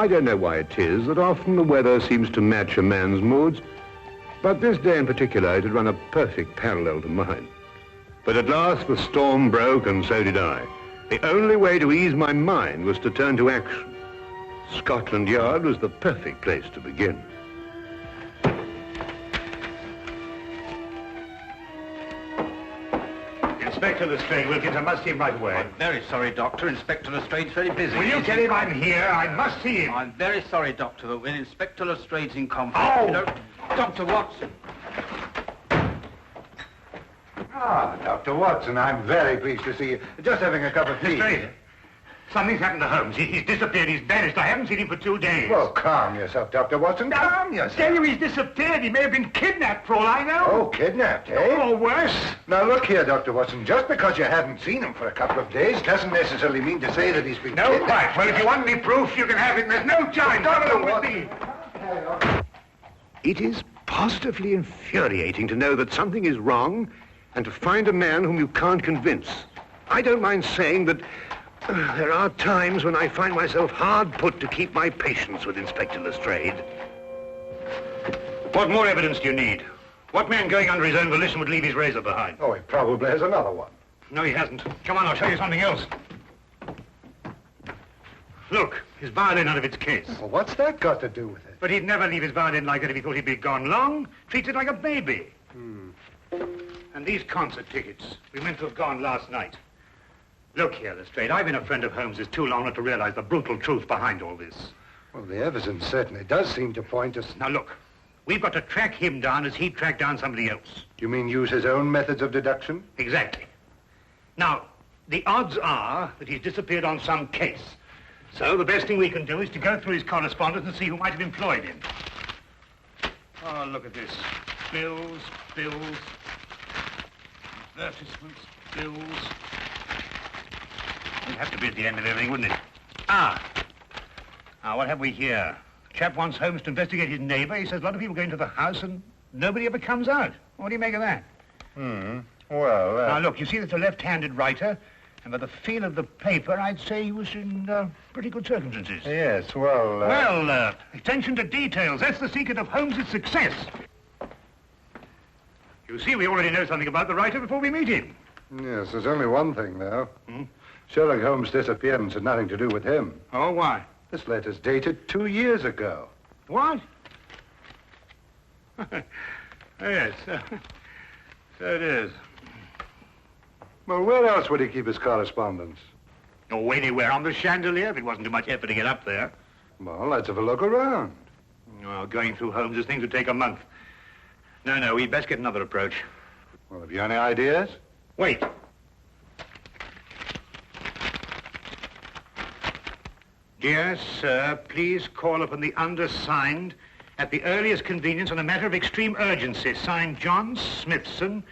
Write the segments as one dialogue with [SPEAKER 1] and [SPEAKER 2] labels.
[SPEAKER 1] I don't know why it is that often the weather seems to match a man's moods, but this day in particular it had run a perfect parallel to mine. But at last the storm broke, and so did I. The only way to ease my mind was to turn to action. Scotland Yard was the perfect place to begin.
[SPEAKER 2] Inspector Lestrade, Wilkins, I must see him right away.
[SPEAKER 3] I'm very sorry, Doctor. Inspector Lestrade's very busy.
[SPEAKER 2] Will you tell him I'm here? I must see him.
[SPEAKER 3] I'm very sorry, Doctor, but when Inspector Lestrade's in conflict...
[SPEAKER 2] Oh!
[SPEAKER 3] You know, Dr. Watson.
[SPEAKER 4] Ah, Dr. Watson, I'm very pleased to see you. Just having a cup of tea.
[SPEAKER 2] Lestrade, something's happened to Holmes. He's disappeared. He's vanished. I haven't seen him for 2 days.
[SPEAKER 4] Well, calm yourself, Dr. Watson. Calm yourself.
[SPEAKER 2] Tell you he's disappeared. He may have been kidnapped, for all I know.
[SPEAKER 4] Oh, kidnapped, eh?
[SPEAKER 2] Or worse.
[SPEAKER 4] Now, look here, Dr. Watson. Just because you haven't seen him for a couple of days doesn't necessarily mean to say that he's been
[SPEAKER 2] No,
[SPEAKER 4] kidnapped.
[SPEAKER 2] right. Well, if you want any proof, you can have it. There's no time. Come along with me.
[SPEAKER 1] It is positively infuriating to know that something is wrong and to find a man whom you can't convince. I don't mind saying that there are times when I find myself hard put to keep my patience with Inspector Lestrade.
[SPEAKER 2] What more evidence do you need? What man going under his own volition would leave his razor behind?
[SPEAKER 4] Oh, he probably has another one.
[SPEAKER 2] No, he hasn't. Come on, I'll show you something else. Look, his violin out of its case.
[SPEAKER 4] Well, what's that got to do with it?
[SPEAKER 2] But he'd never leave his violin like that if he thought he'd be gone long. Treats it like a baby. And these concert tickets, we meant to have gone last night. Look here, Lestrade, I've been a friend of Holmes's too long not to realize the brutal truth behind all this.
[SPEAKER 4] Well, the evidence certainly does seem to point us...
[SPEAKER 2] Now look, we've got to track him down as he tracked down somebody else.
[SPEAKER 4] You mean use his own methods of deduction?
[SPEAKER 2] Exactly. Now, the odds are that he's disappeared on some case. So the best thing we can do is to go through his correspondence and see who might have employed him. Oh, look at this. Bills, advertisements, bills. It'd have to be at the end of everything, wouldn't it? Now, what have we here? Chap wants Holmes to investigate his neighbor. He says a lot of people go into the house and nobody ever comes out. What do you make of that?
[SPEAKER 4] Well,
[SPEAKER 2] Now, look, you see that's a left-handed writer, and by the feel of the paper, I'd say he was in pretty good circumstances.
[SPEAKER 4] Yes, well...
[SPEAKER 2] Well, attention to details. That's the secret of Holmes' success. You see, we already know something about the writer before we meet him.
[SPEAKER 4] Yes, there's only one thing, though. Sherlock Holmes' disappearance had nothing to do with him.
[SPEAKER 2] Oh, why?
[SPEAKER 4] This letter's dated 2 years ago.
[SPEAKER 2] What? Yes, so it is.
[SPEAKER 4] Well, where else would he keep his correspondence?
[SPEAKER 2] Oh, anywhere on the chandelier, if it wasn't too much effort to get up there.
[SPEAKER 4] Well, let's have a look around.
[SPEAKER 2] Well, going through Holmes' things would take a month. No, we'd best get another approach.
[SPEAKER 4] Well, have you any ideas?
[SPEAKER 2] Wait. Dear sir, please call upon the undersigned at the earliest convenience on a matter of extreme urgency. Signed, John Smithson,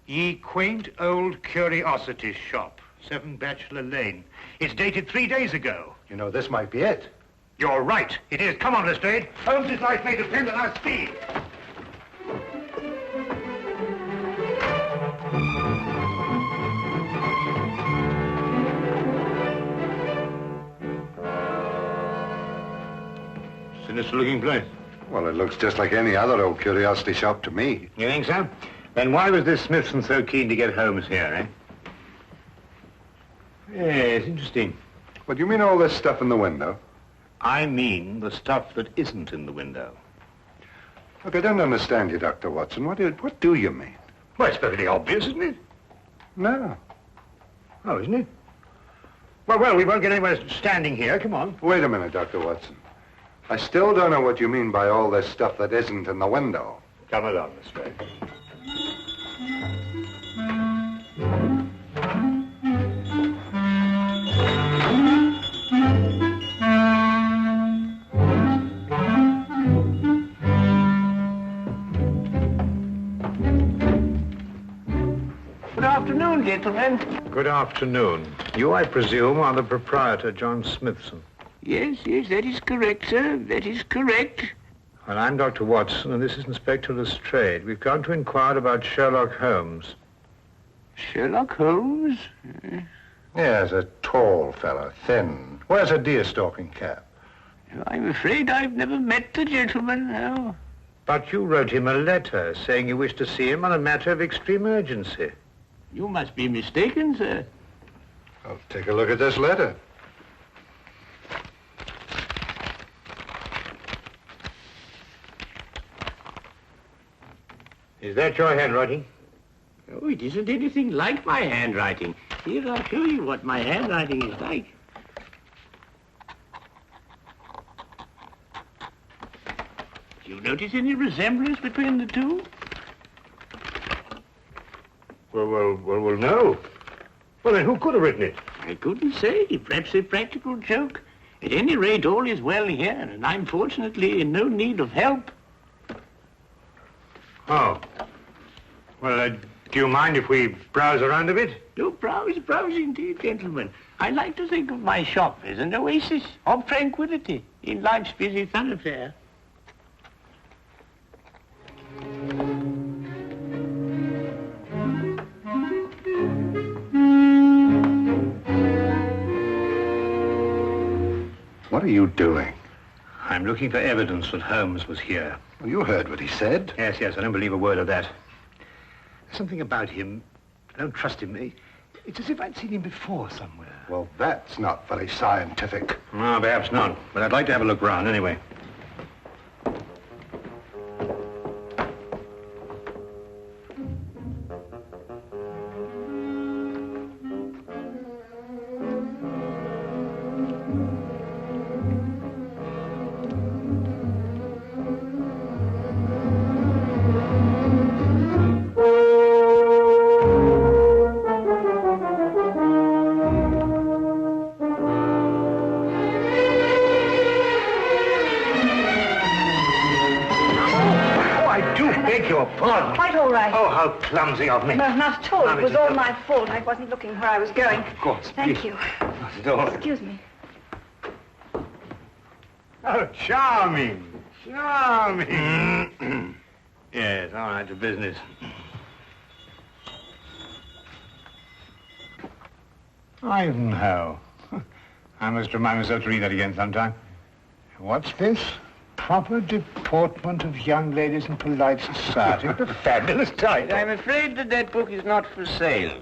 [SPEAKER 2] Ye Quaint Old Curiosity Shop, 7 Bachelor Lane. It's dated 3 days ago.
[SPEAKER 4] You know, this might be it.
[SPEAKER 2] You're right. It is. Come on, Lestrade. Holmes' life may depend on our speed. Sinister-looking place.
[SPEAKER 4] Well, it looks just like any other old curiosity shop to me.
[SPEAKER 2] You think so? Then why was this Smithson so keen to get Holmes here, eh? Yes, interesting.
[SPEAKER 4] What, do you mean all this stuff in the window?
[SPEAKER 2] I mean the stuff that isn't in the window.
[SPEAKER 4] Look, I don't understand you, Dr. Watson. What do you mean?
[SPEAKER 2] Well, it's perfectly obvious, isn't it?
[SPEAKER 4] No.
[SPEAKER 2] Oh, isn't it? Well, we won't get anywhere standing here. Come on.
[SPEAKER 4] Wait a minute, Dr. Watson. I still don't know what you mean by all this stuff that isn't in the window.
[SPEAKER 2] Come along, Lestrade.
[SPEAKER 5] Good afternoon, gentlemen.
[SPEAKER 2] Good afternoon. You, I presume, are the proprietor, John Smithson.
[SPEAKER 5] Yes, that is correct, sir. That is correct.
[SPEAKER 2] Well, I'm Dr. Watson, and this is Inspector Lestrade. We've come to inquire about Sherlock Holmes.
[SPEAKER 5] Sherlock Holmes?
[SPEAKER 4] Yes, a tall fellow, thin. Wears a deer-stalking cap.
[SPEAKER 5] I'm afraid I've never met the gentleman, no.
[SPEAKER 2] But you wrote him a letter saying you wished to see him on a matter of extreme urgency.
[SPEAKER 5] You must be mistaken, sir.
[SPEAKER 4] I'll take a look at this letter.
[SPEAKER 2] Is that your handwriting?
[SPEAKER 5] Oh, it isn't anything like my handwriting. Here, I'll show you what my handwriting is like. Do you notice any resemblance between the two?
[SPEAKER 2] Well, no. Well, then who could have written it?
[SPEAKER 5] I couldn't say. Perhaps a practical joke. At any rate, all is well here, and I'm fortunately in no need of help.
[SPEAKER 2] Oh. Well, do you mind if we browse around a bit?
[SPEAKER 5] No, browse indeed, gentlemen. I like to think of my shop as an oasis of tranquility in life's busy thoroughfare.
[SPEAKER 4] What are you doing?
[SPEAKER 2] I'm looking for evidence that Holmes was here.
[SPEAKER 4] Well, you heard what he said.
[SPEAKER 2] Yes, I don't believe a word of that. There's something about him. I don't trust him. It's as if I'd seen him before somewhere.
[SPEAKER 4] Well, that's not very scientific.
[SPEAKER 2] No, perhaps not. But I'd like to have a look round anyway.
[SPEAKER 6] Quite all right.
[SPEAKER 2] Oh, how clumsy of me.
[SPEAKER 6] No, not at all.
[SPEAKER 2] No,
[SPEAKER 6] It was
[SPEAKER 2] Mrs.
[SPEAKER 6] all
[SPEAKER 2] Hill.
[SPEAKER 6] my fault. I wasn't looking where I was going.
[SPEAKER 2] Of course.
[SPEAKER 6] Thank
[SPEAKER 2] please.
[SPEAKER 6] you.
[SPEAKER 2] Not at all.
[SPEAKER 6] Excuse me.
[SPEAKER 2] Oh, charming. Charming. Yes, all right, to business. Ivanhoe. I must remind myself to read that again sometime. What's this? Proper deportment of young ladies in polite society. What a fabulous title.
[SPEAKER 5] I'm afraid that book is not for sale.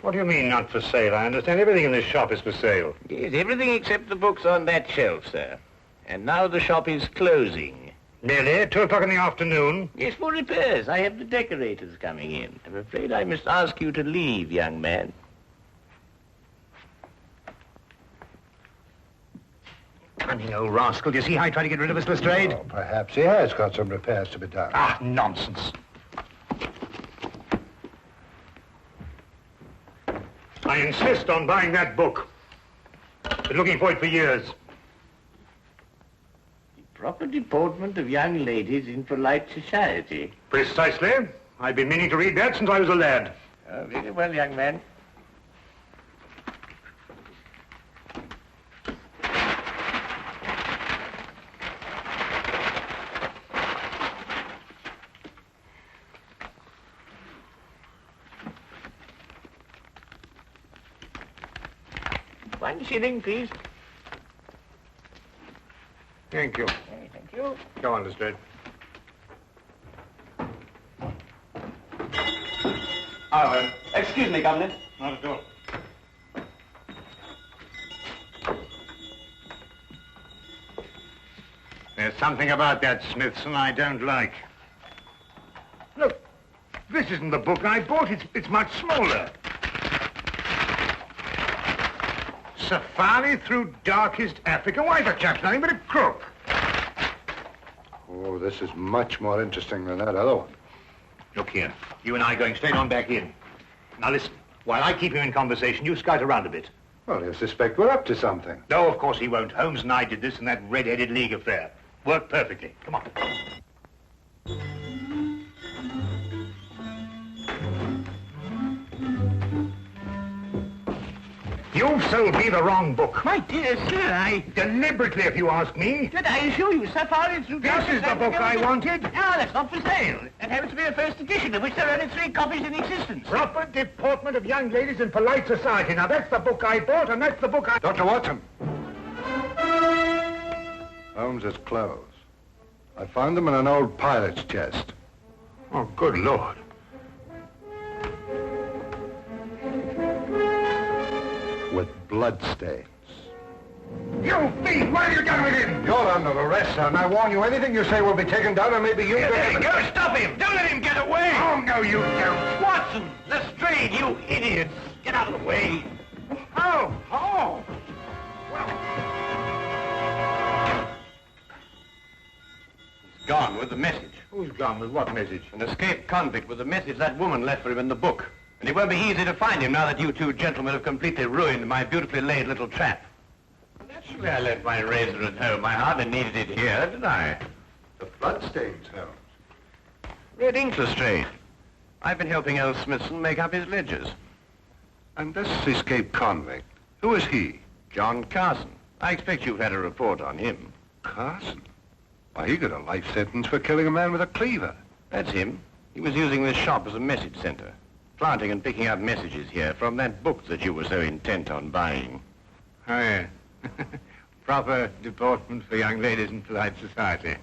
[SPEAKER 2] What do you mean, not for sale? I understand everything in this shop is for sale.
[SPEAKER 5] Yes, everything except the books on that shelf, sir. And now the shop is closing.
[SPEAKER 2] Nearly 2 o'clock in the afternoon.
[SPEAKER 5] Yes, for repairs. I have the decorators coming in. I'm afraid I must ask you to leave, young man.
[SPEAKER 2] Cunning old rascal. Do you see how he tried to get rid of us, Lestrade?
[SPEAKER 4] Oh, perhaps he has got some repairs to be done.
[SPEAKER 2] Ah, nonsense. I insist on buying that book. Been looking for it for years.
[SPEAKER 5] The proper deportment of young ladies in polite society.
[SPEAKER 2] Precisely. I've been meaning to read that since I was a lad.
[SPEAKER 5] Oh, very well, young man. One shilling, please.
[SPEAKER 2] Thank you.
[SPEAKER 5] Thank you.
[SPEAKER 2] Go on, Lestrade.
[SPEAKER 3] Excuse me, Governor.
[SPEAKER 2] Not at all. There's something about that Smithson I don't like. Look, this isn't the book I bought. It's much smaller. Safari through darkest Africa. Why, the chap's nothing but a crook.
[SPEAKER 4] Oh, this is much more interesting than that other one.
[SPEAKER 2] Look here. You and I are going straight on back in. Now listen. While I keep you in conversation, you scout around a bit.
[SPEAKER 4] Well, he'll suspect we're up to something.
[SPEAKER 2] No, of course he won't. Holmes and I did this in that red-headed league affair. Worked perfectly. Come on. You've sold me the wrong book.
[SPEAKER 5] My dear sir,
[SPEAKER 2] Deliberately, if you ask me.
[SPEAKER 5] Did I assure you, Safari through
[SPEAKER 2] This is the book I wanted.
[SPEAKER 5] No, that's not for sale. It happens to be a first edition, of which there are only 3 copies in existence.
[SPEAKER 2] Proper deportment of young ladies in polite society. Now, that's the book I bought, and that's the book I...
[SPEAKER 4] Dr. Watson. Holmes's clothes. I found them in an old pilot's chest.
[SPEAKER 1] Oh, good Lord.
[SPEAKER 4] With bloodstains.
[SPEAKER 1] You thief! What have you done with him?
[SPEAKER 4] You're under arrest, sir, and I warn you, anything you say will be taken down, and maybe you...
[SPEAKER 5] Hey, go stop him! Don't let him get away!
[SPEAKER 1] Oh, no, you don't.
[SPEAKER 5] Watson! Lestrade, you idiots! Get out of the way!
[SPEAKER 1] Oh, oh.
[SPEAKER 7] He's gone with the message.
[SPEAKER 1] Who's gone with what message?
[SPEAKER 7] An escaped convict with the message that woman left for him in the book. And it won't be easy to find him now that you two gentlemen have completely ruined my beautifully laid little trap.
[SPEAKER 5] Naturally, I left my razor at home. I hardly needed it here, did I?
[SPEAKER 4] The bloodstains, Holmes.
[SPEAKER 7] Red ink, Lestrade. I've been helping old Smithson make up his ledgers.
[SPEAKER 4] And this escaped convict, who is he?
[SPEAKER 7] John Carson. I expect you've had a report on him.
[SPEAKER 4] Carson? Why, he got a life sentence for killing a man with a cleaver.
[SPEAKER 7] That's him. He was using this shop as a message center, planting and picking up messages here from that book that you were so intent on buying.
[SPEAKER 1] Oh, yeah. Proper deportment for young ladies in polite society.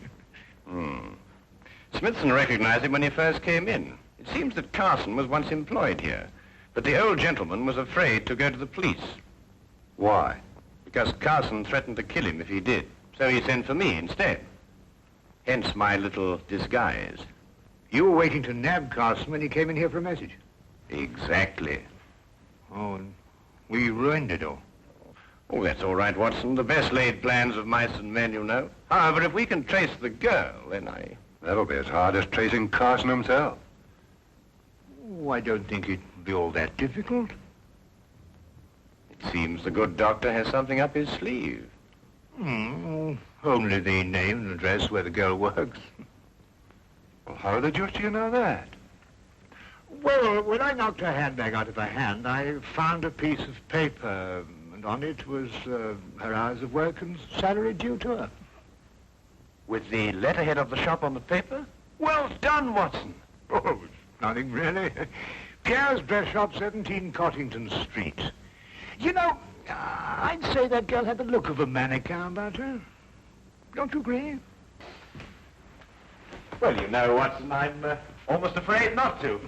[SPEAKER 7] Smithson recognized him when he first came in. It seems that Carson was once employed here, but the old gentleman was afraid to go to the police.
[SPEAKER 4] Why?
[SPEAKER 7] Because Carson threatened to kill him if he did, so he sent for me instead. Hence my little disguise.
[SPEAKER 1] You were waiting to nab Carson when he came in here for a message.
[SPEAKER 7] Exactly.
[SPEAKER 1] Oh, and we ruined it all.
[SPEAKER 7] Oh, that's all right, Watson. The best laid plans of mice and men, you know. However, if we can trace the girl, then I...
[SPEAKER 4] That'll be as hard as tracing Carson himself.
[SPEAKER 1] Oh, I don't think it'd be all that difficult.
[SPEAKER 7] It seems the good doctor has something up his sleeve.
[SPEAKER 1] Only the name and address where the girl works.
[SPEAKER 4] Well, how the deuce do you know that?
[SPEAKER 1] Well, when I knocked her handbag out of her hand, I found a piece of paper, and on it was her hours of work and salary due to her.
[SPEAKER 7] With the letterhead of the shop on the paper? Well done, Watson.
[SPEAKER 1] Oh, it's nothing really. Pierre's Dress Shop, 17 Cottington Street. You know, I'd say that girl had the look of a mannequin about her. Don't you agree?
[SPEAKER 7] Well, you know, Watson, I'm almost afraid not to.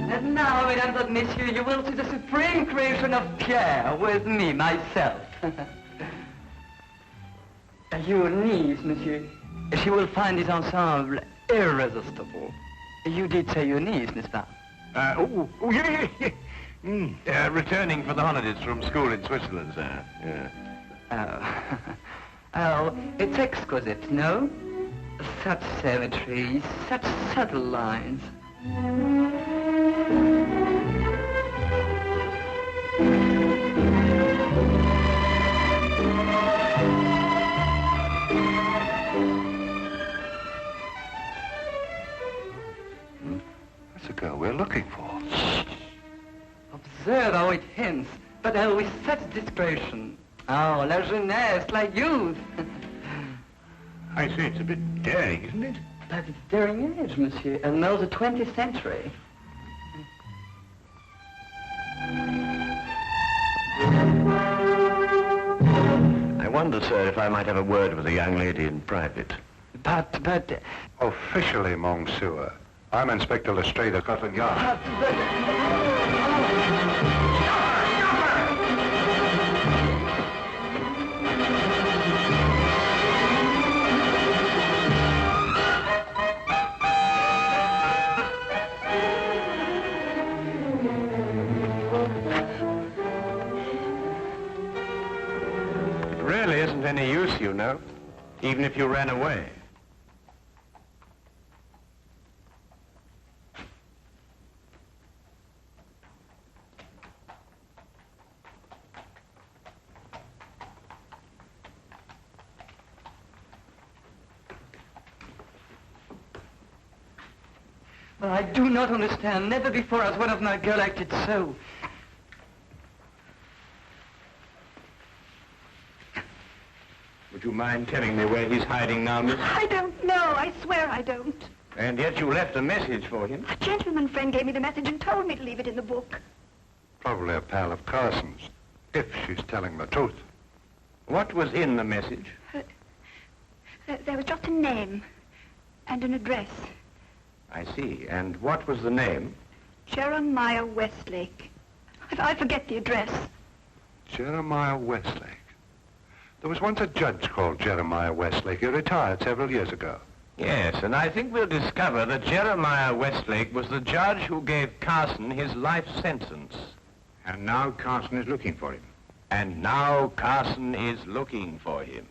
[SPEAKER 8] And now, mesdames and messieurs, you will see the supreme creation of Pierre with me, myself. Your niece, monsieur, she will find this ensemble irresistible. You did say your niece, n'est-ce pas?
[SPEAKER 1] Yeah.
[SPEAKER 7] Returning for the holidays from school in Switzerland, sir. Yeah.
[SPEAKER 8] Oh, it's exquisite, no? Such symmetry, such subtle lines.
[SPEAKER 4] That's the girl we're looking for.
[SPEAKER 8] Observe how it hints, but with such discretion. Oh, la jeunesse, la youth.
[SPEAKER 1] I say it's a bit daring, isn't it?
[SPEAKER 8] But it's daring age, monsieur, and now the 20th century.
[SPEAKER 7] I wonder, sir, if I might have a word with the young lady in private.
[SPEAKER 8] But...
[SPEAKER 4] Officially, monsieur, I'm Inspector Lestrade of Scotland Yard.
[SPEAKER 7] It really isn't any use, you know, even if you ran away.
[SPEAKER 8] Well, I do not understand. Never before has one of my girl acted so.
[SPEAKER 7] Would you mind telling me where he's hiding now, miss?
[SPEAKER 6] I don't know. I swear I don't.
[SPEAKER 7] And yet you left a message for him.
[SPEAKER 6] A gentleman friend gave me the message and told me to leave it in the book.
[SPEAKER 4] Probably a pal of Carson's, if she's telling the truth.
[SPEAKER 7] What was in the message?
[SPEAKER 6] There was just a name and an address.
[SPEAKER 7] I see. And what was the name?
[SPEAKER 6] Jeremiah Westlake. I forget the address.
[SPEAKER 4] Jeremiah Westlake. There was once a judge called Jeremiah Westlake. He retired several years ago.
[SPEAKER 7] Yes, and I think we'll discover that Jeremiah Westlake was the judge who gave Carson his life sentence.
[SPEAKER 2] And now Carson is looking for him.
[SPEAKER 7] And now Carson is looking for him.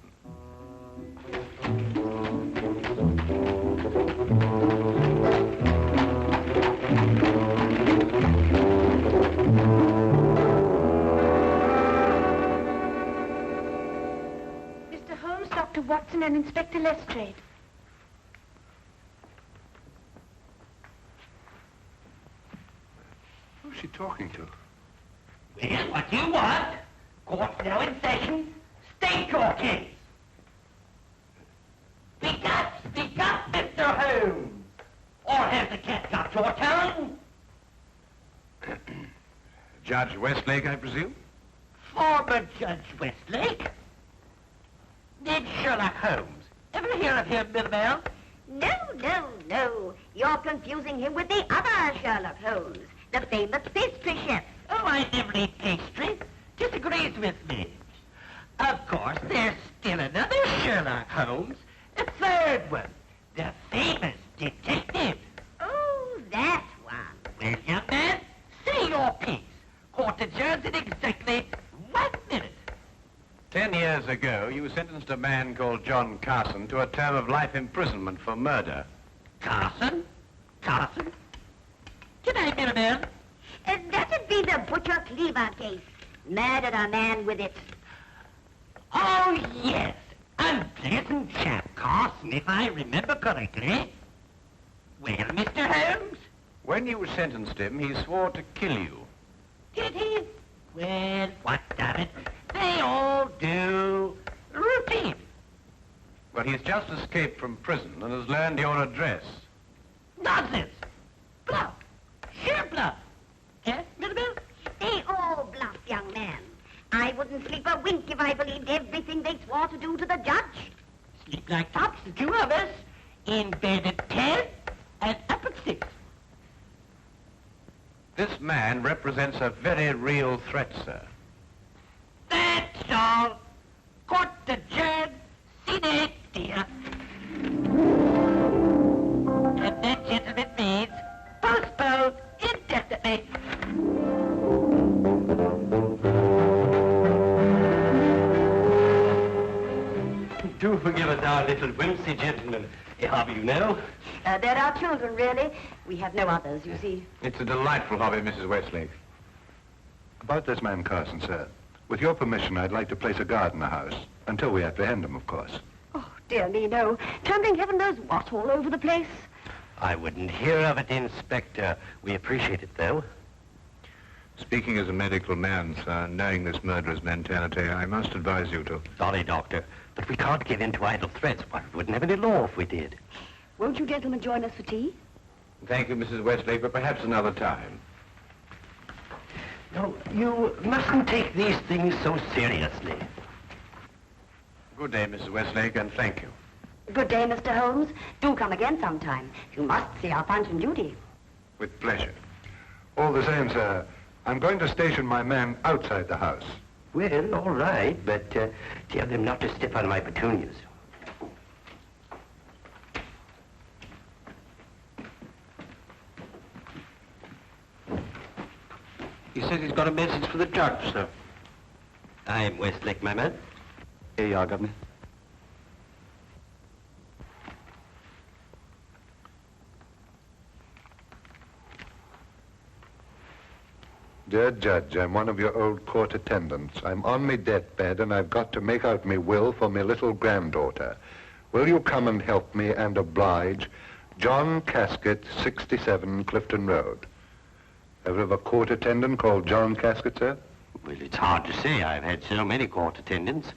[SPEAKER 6] Mr. Holmes, Dr. Watson, and Inspector Lestrade.
[SPEAKER 4] Who's she talking to?
[SPEAKER 5] Well, what do you want? Court's now in session. State your case. Speak up, Mr. Holmes. Or has the cat got your tongue?
[SPEAKER 7] Judge Westlake, I presume?
[SPEAKER 5] Former Judge Westlake? Did Sherlock Holmes ever hear of him, Mirabelle?
[SPEAKER 9] No. You're confusing him with the other Sherlock Holmes, the famous pastry chef.
[SPEAKER 5] Oh, I never eat pastry. Disagrees with me. Of course, there's still another Sherlock Holmes, a third one, the famous detective.
[SPEAKER 9] Oh, that one.
[SPEAKER 5] Well, young man, say your piece. Court adjourns in exactly 1 minute.
[SPEAKER 7] 10 years ago, you sentenced a man called John Carson to a term of life imprisonment for murder.
[SPEAKER 5] Carson? G'day, Mirabelle.
[SPEAKER 9] That'd be the Butcher Cleaver case. Murdered a man with it.
[SPEAKER 5] Oh, yes. Unpleasant chap, Carson, if I remember correctly. Well, Mr. Holmes?
[SPEAKER 7] When you sentenced him, he swore to kill you.
[SPEAKER 5] Did he? Well, what of it? They all do. Routine.
[SPEAKER 7] Well, he's just escaped from prison and has learned your address.
[SPEAKER 5] Nonsense. Bluff. Sheer bluff. Yes, Mirabelle?
[SPEAKER 9] They all bluff, young man. I wouldn't sleep a wink if I believed everything they swore to do to the judge.
[SPEAKER 5] Sleep like tops, the two of us. In bed at 10 and up at 6.
[SPEAKER 7] This man represents a very real threat, sir.
[SPEAKER 5] That's all. Court adjourned. Sine die. And that, gentlemen, means postponed indefinitely.
[SPEAKER 8] Do forgive us our little whimsy, gentlemen. A hobby, you know.
[SPEAKER 6] They're our children, really. We have no others, you see.
[SPEAKER 7] It's a delightful hobby, Mrs. Westlake.
[SPEAKER 4] About this man Carson, sir. With your permission, I'd like to place a guard in the house. Until we apprehend him, of course.
[SPEAKER 6] Oh, dear me, no. Tumbling heaven knows what all over the place.
[SPEAKER 8] I wouldn't hear of it, Inspector. We appreciate it, though.
[SPEAKER 1] Speaking as a medical man, sir, knowing this murderer's mentality, I must advise you to...
[SPEAKER 8] Sorry, Doctor, but we can't give in to idle threats. Why, we wouldn't have any law if we did.
[SPEAKER 6] Won't you gentlemen join us for tea?
[SPEAKER 7] Thank you, Mrs. Westlake, but perhaps another time.
[SPEAKER 8] No, you mustn't take these things so seriously.
[SPEAKER 7] Good day, Mrs. Westlake, and thank you.
[SPEAKER 6] Good day, Mr. Holmes. Do come again sometime. You must see our Punch and Judy.
[SPEAKER 7] With pleasure.
[SPEAKER 4] All the same, sir, I'm going to station my man outside the house.
[SPEAKER 8] Well, all right, but tell them not to step on my petunias.
[SPEAKER 7] He says he's got a message for the judge, sir.
[SPEAKER 8] I'm Westlake, my man.
[SPEAKER 3] Here you are, Governor.
[SPEAKER 4] Dear Judge, I'm one of your old court attendants. I'm on me deathbed and I've got to make out me will for me little granddaughter. Will you come and help me and oblige? John Casket, 67 Clifton Road. Ever have a court attendant called John Casket, sir?
[SPEAKER 8] Well, it's hard to say. I've had so many court attendants.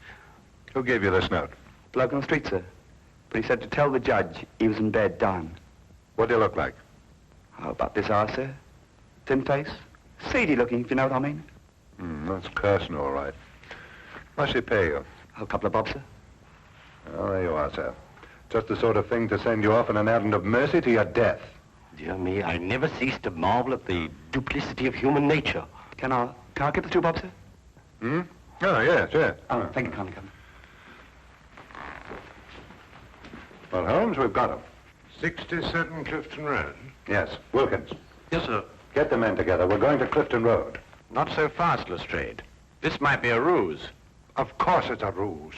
[SPEAKER 4] Who gave you this note?
[SPEAKER 3] Bloke on the street, sir. But he said to tell the judge he was in bed dying.
[SPEAKER 4] What do you look like?
[SPEAKER 3] How about this hour, sir? Thin face, seedy looking, if you know what I mean.
[SPEAKER 4] That's Carson, all right. What's he pay you?
[SPEAKER 3] A couple of bob, sir.
[SPEAKER 4] Oh, there you are, sir. Just the sort of thing to send you off on an errand of mercy to your death.
[SPEAKER 7] Dear me, I never cease to marvel at the duplicity of human nature.
[SPEAKER 3] Can I get the 2 bob, sir?
[SPEAKER 4] Oh, yes, yes.
[SPEAKER 3] Oh, thank you kindly, Governor.
[SPEAKER 4] Well, Holmes, we've got him.
[SPEAKER 1] 67 Clifton Road.
[SPEAKER 4] Yes, Wilkins.
[SPEAKER 7] Yes, sir.
[SPEAKER 4] Get the men together. We're going to Clifton Road.
[SPEAKER 7] Not so fast, Lestrade. This might be a ruse.
[SPEAKER 4] Of course it's a ruse.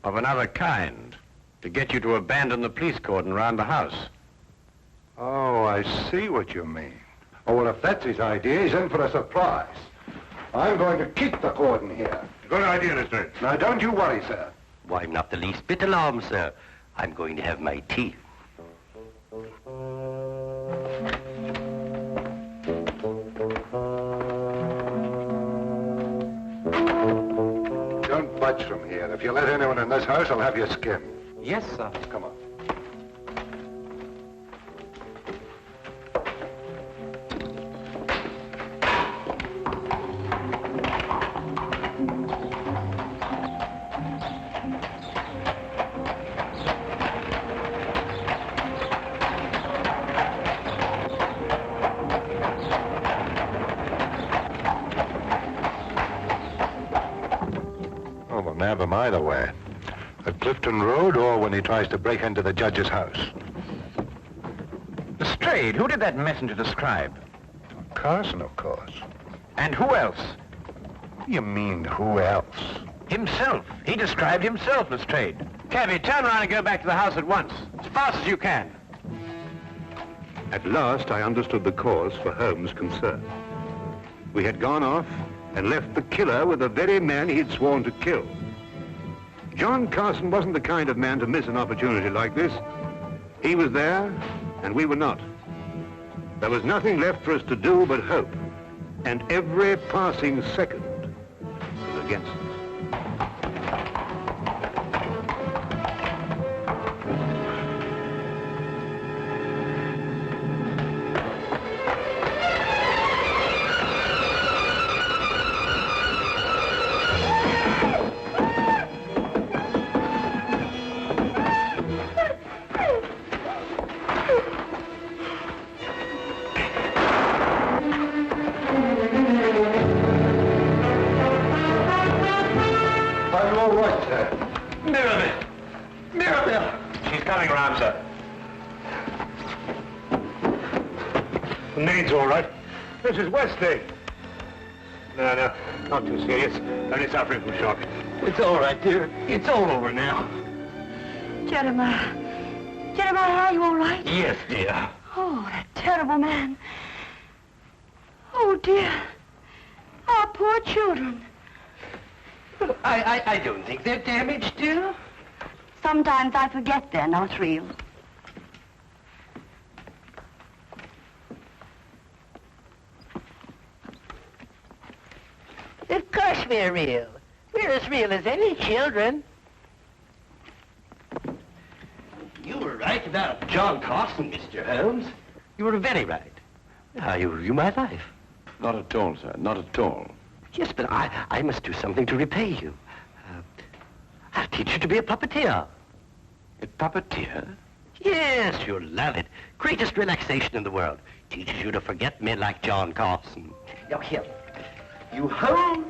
[SPEAKER 7] Of another kind. To get you to abandon the police cordon around the house.
[SPEAKER 4] Oh, I see what you mean. Oh, well, if that's his idea, he's in for a surprise. I'm going to keep the cordon here.
[SPEAKER 1] Good idea, Lestrade.
[SPEAKER 4] Now, don't you worry, sir.
[SPEAKER 10] Why, I'm not the least bit alarmed, sir. I'm going to have my tea.
[SPEAKER 4] Don't budge from here. If you let anyone in this house, I'll have your skin.
[SPEAKER 8] Yes, sir.
[SPEAKER 4] Come on. Nab him either way. At Clifton Road or when he tries to break into the judge's house.
[SPEAKER 7] Lestrade, who did that messenger describe?
[SPEAKER 4] Carson, of course.
[SPEAKER 7] And who else?
[SPEAKER 4] You mean who else?
[SPEAKER 7] Himself. He described himself, Lestrade. Cabby, turn around and go back to the house at once. As fast as you can.
[SPEAKER 1] At last, I understood the cause for Holmes' concern. We had gone off and left the killer with the very man he'd sworn to kill. John Carson wasn't the kind of man to miss an opportunity like this. He was there, and we were not. There was nothing left for us to do but hope, and every passing second was against us. Mrs. Westlake. No, not too serious. Only suffering from shock.
[SPEAKER 5] It's all right, dear. It's all over now.
[SPEAKER 6] Jeremiah, are you all right?
[SPEAKER 5] Yes, dear.
[SPEAKER 6] Oh, that terrible man. Oh, dear. Our poor children.
[SPEAKER 5] But I don't think they're damaged, dear.
[SPEAKER 6] Sometimes I forget they're not real.
[SPEAKER 5] Of course we're real. We're as real as any children. You were right about John Carson, Mr. Holmes. You were very right. You ruined my life.
[SPEAKER 7] Not at all, sir. Not at all.
[SPEAKER 5] Yes, but I must do something to repay you. I'll teach you to be a puppeteer.
[SPEAKER 7] A puppeteer?
[SPEAKER 5] Yes, you'll love it. Greatest relaxation in the world. Teaches you to forget men like John Carson. Now, here. You hold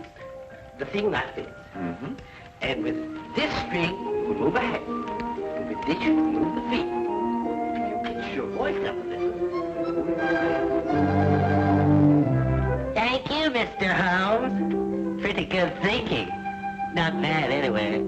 [SPEAKER 5] the thing like this.
[SPEAKER 7] Mm-hmm.
[SPEAKER 5] And with this string, you move a hand. And with this, you move the feet. And you pitch your voice up a little. Thank you, Mr. Holmes. Pretty good thinking. Not bad, anyway.